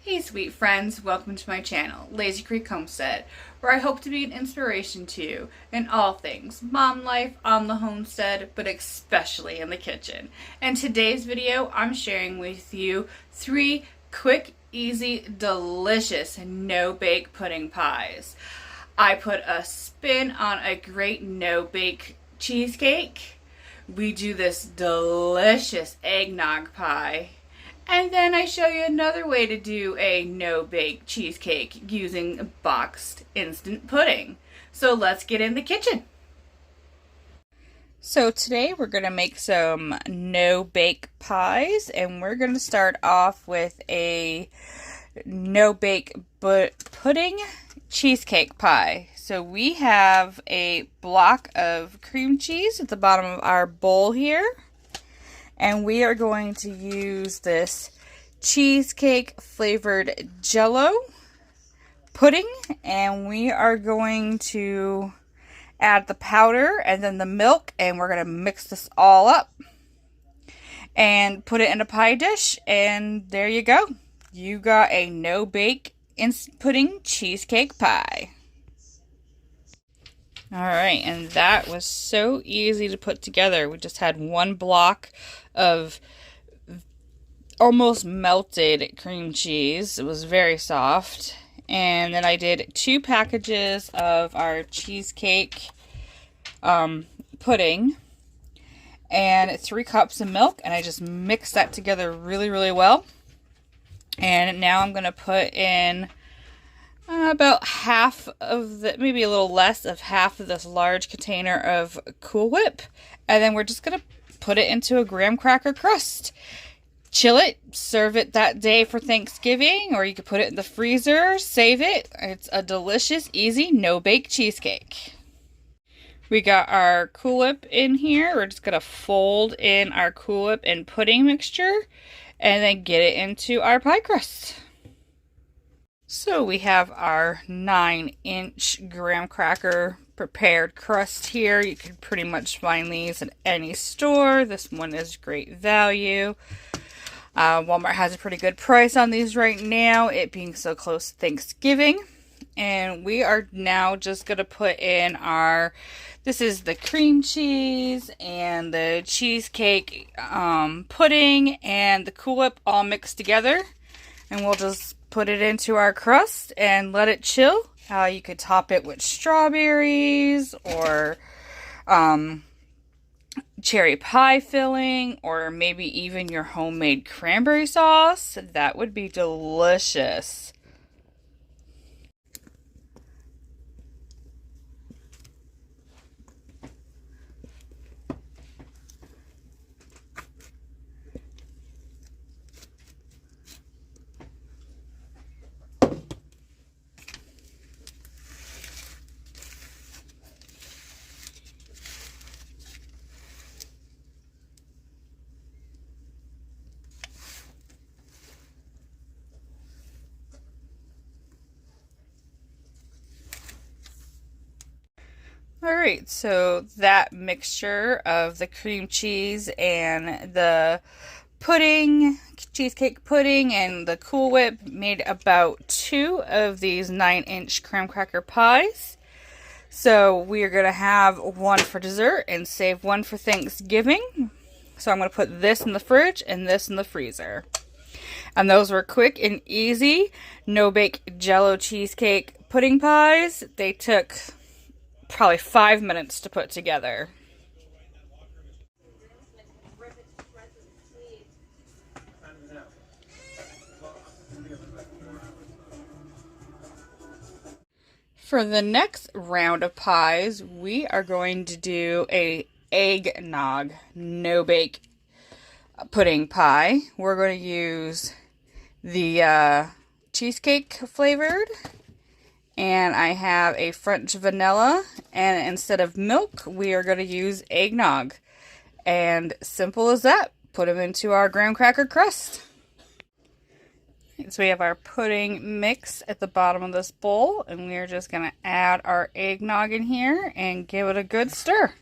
Hey sweet friends, welcome to my channel, Lazy Creek Homestead, where I hope to be an inspiration to you in all things mom life on the homestead, but especially in the kitchen. And today's video, I'm sharing with you 3 quick, easy, delicious, no-bake pudding pies. I put a spin on a great no-bake cheesecake. We do this delicious eggnog pie. And then I show you another way to do a no-bake cheesecake using boxed instant pudding. So let's get in the kitchen. So today we're going to make some no-bake pies, and we're going to start off with a no-bake pudding cheesecake pie. So we have a block of cream cheese at the bottom of our bowl here. And we are going to use this cheesecake flavored jello pudding, and we are going to add the powder and then the milk, and we're going to mix this all up and put it in a pie dish, and there you go. You got a no-bake instant pudding cheesecake pie. Alright, and that was so easy to put together. We just had one block of almost melted cream cheese. It was very soft. And then I did 2 packages of our cheesecake pudding and 3 cups of milk, and I just mixed that together really, really well. And now I'm going to put in about half of the, maybe a little less of half of this large container of Cool Whip. And then we're just going to put it into a graham cracker crust. Chill it, serve it that day for Thanksgiving, or you could put it in the freezer, save it. It's a delicious, easy, no-bake cheesecake. We got our Cool Whip in here. We're just going to fold in our Cool Whip and pudding mixture and then get it into our pie crust. So we have our 9-inch graham cracker prepared crust here. You can pretty much find these at any store. This one is great value. Walmart has a pretty good price on these right now, it being so close to Thanksgiving. And we are now just going to put in our, this is the cream cheese and the cheesecake pudding and the Cool Whip all mixed together. And we'll just put it into our crust and let it chill. You could top it with strawberries or cherry pie filling, or maybe even your homemade cranberry sauce. That would be delicious. Alright, so that mixture of the cream cheese and the pudding, cheesecake pudding, and the Cool Whip made about 2 of these 9-inch graham cracker pies. So we are going to have one for dessert and save one for Thanksgiving. So I'm going to put this in the fridge and this in the freezer. And those were quick and easy no-bake jello cheesecake pudding pies. They took probably 5 minutes to put together. For the next round of pies, we are going to do a eggnog no-bake pudding pie. We're going to use the cheesecake flavored, and I have a French vanilla, and instead of milk, we are going to use eggnog. And simple as that. Put them into our graham cracker crust. So we have our pudding mix at the bottom of this bowl, and we are just going to add our eggnog in here and give it a good stir.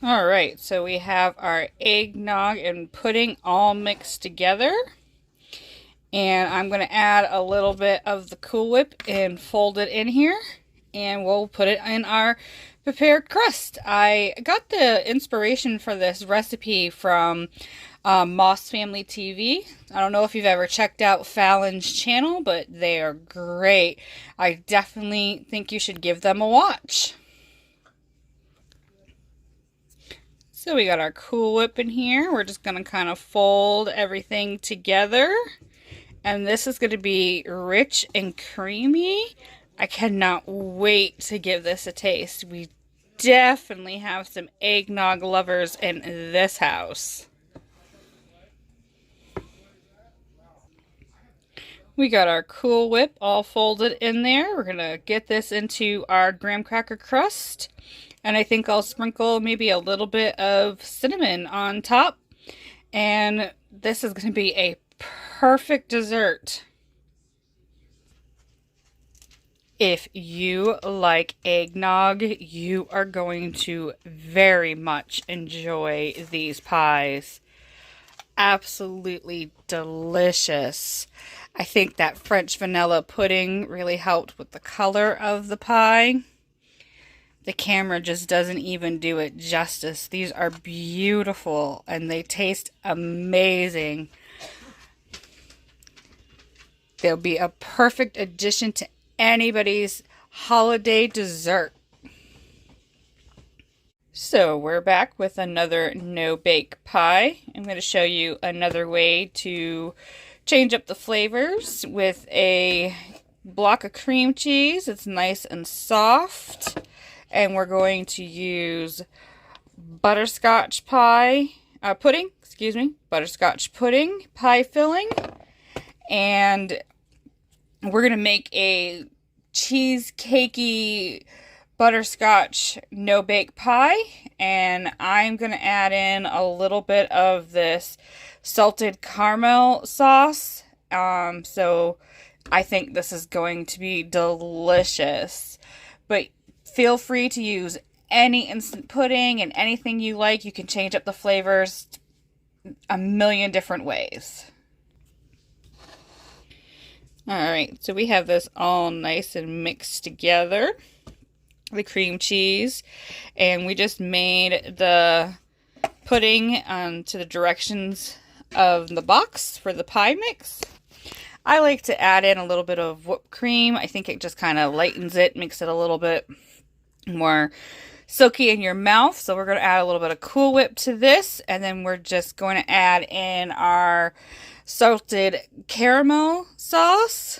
All right, so we have our eggnog and pudding all mixed together. And I'm going to add a little bit of the Cool Whip and fold it in here. And we'll put it in our prepared crust. I got the inspiration for this recipe from Moss Family TV. I don't know if you've ever checked out Fallon's channel, but they are great. I definitely think you should give them a watch. So we got our Cool Whip in here. We're just going to kind of fold everything together. And this is going to be rich and creamy. I cannot wait to give this a taste. We definitely have some eggnog lovers in this house. We got our Cool Whip all folded in there. We're going to get this into our graham cracker crust. And I think I'll sprinkle maybe a little bit of cinnamon on top. And this is going to be a perfect dessert. If you like eggnog, you are going to very much enjoy these pies. Absolutely delicious. I think that French vanilla pudding really helped with the color of the pie. The camera just doesn't even do it justice. These are beautiful and they taste amazing. They'll be a perfect addition to anybody's holiday dessert. So we're back with another no-bake pie. I'm going to show you another way to change up the flavors with a block of cream cheese. It's nice and soft. And we're going to use butterscotch pudding, butterscotch pudding, pie filling. And we're going to make a cheesecakey butterscotch no-bake pie. And I'm going to add in a little bit of this salted caramel sauce. So I think this is going to be delicious. But feel free to use any instant pudding and anything you like. You can change up the flavors a million different ways. Alright, so we have this all nice and mixed together. The cream cheese. And we just made the pudding to the directions of the box for the pie mix. I like to add in a little bit of whipped cream. I think it just kind of lightens it, makes it a little bit more silky in your mouth. So we're going to add a little bit of Cool Whip to this, and then we're just going to add in our salted caramel sauce,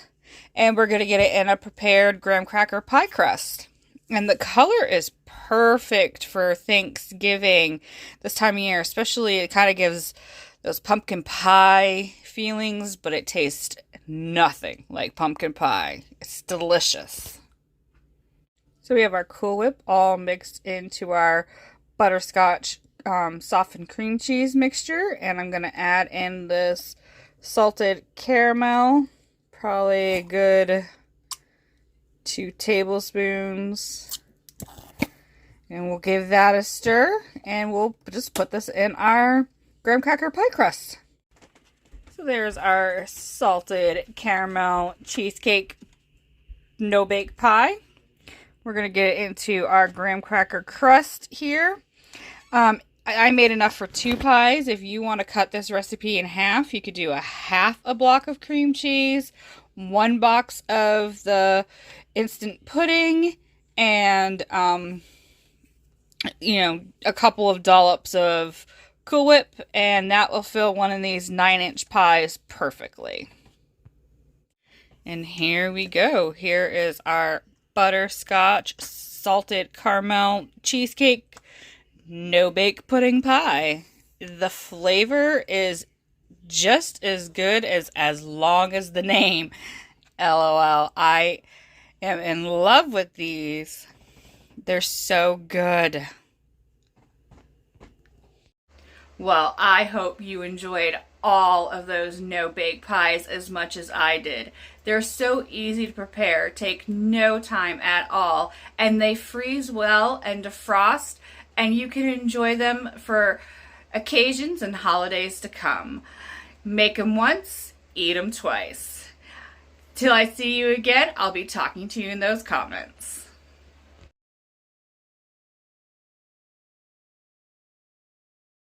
and we're going to get it in a prepared graham cracker pie crust. And the color is perfect for Thanksgiving this time of year, especially it kind of gives those pumpkin pie feelings, but it tastes nothing like pumpkin pie. It's delicious. So we have our Cool Whip all mixed into our butterscotch softened cream cheese mixture. And I'm going to add in this salted caramel. Probably a good 2 tablespoons. And we'll give that a stir. And we'll just put this in our graham cracker pie crust. So there's our salted caramel cheesecake no-bake pie. We're going to get it into our graham cracker crust here. I made enough for 2 pies. If you want to cut this recipe in half, you could do half a block of cream cheese, 1 box of the instant pudding, and, a couple of dollops of Cool Whip, and that will fill one of these 9-inch pies perfectly. And here we go. Here is our butterscotch salted caramel cheesecake no-bake pudding pie. The flavor is just as good as long as the name. LOL. I am in love with these. They're so good. Well, I hope you enjoyed all of those no-bake pies as much as I did. They're so easy to prepare, take no time at all, and they freeze well and defrost and you can enjoy them for occasions and holidays to come. Make them once, eat them twice. Till I see you again, I'll be talking to you in those comments.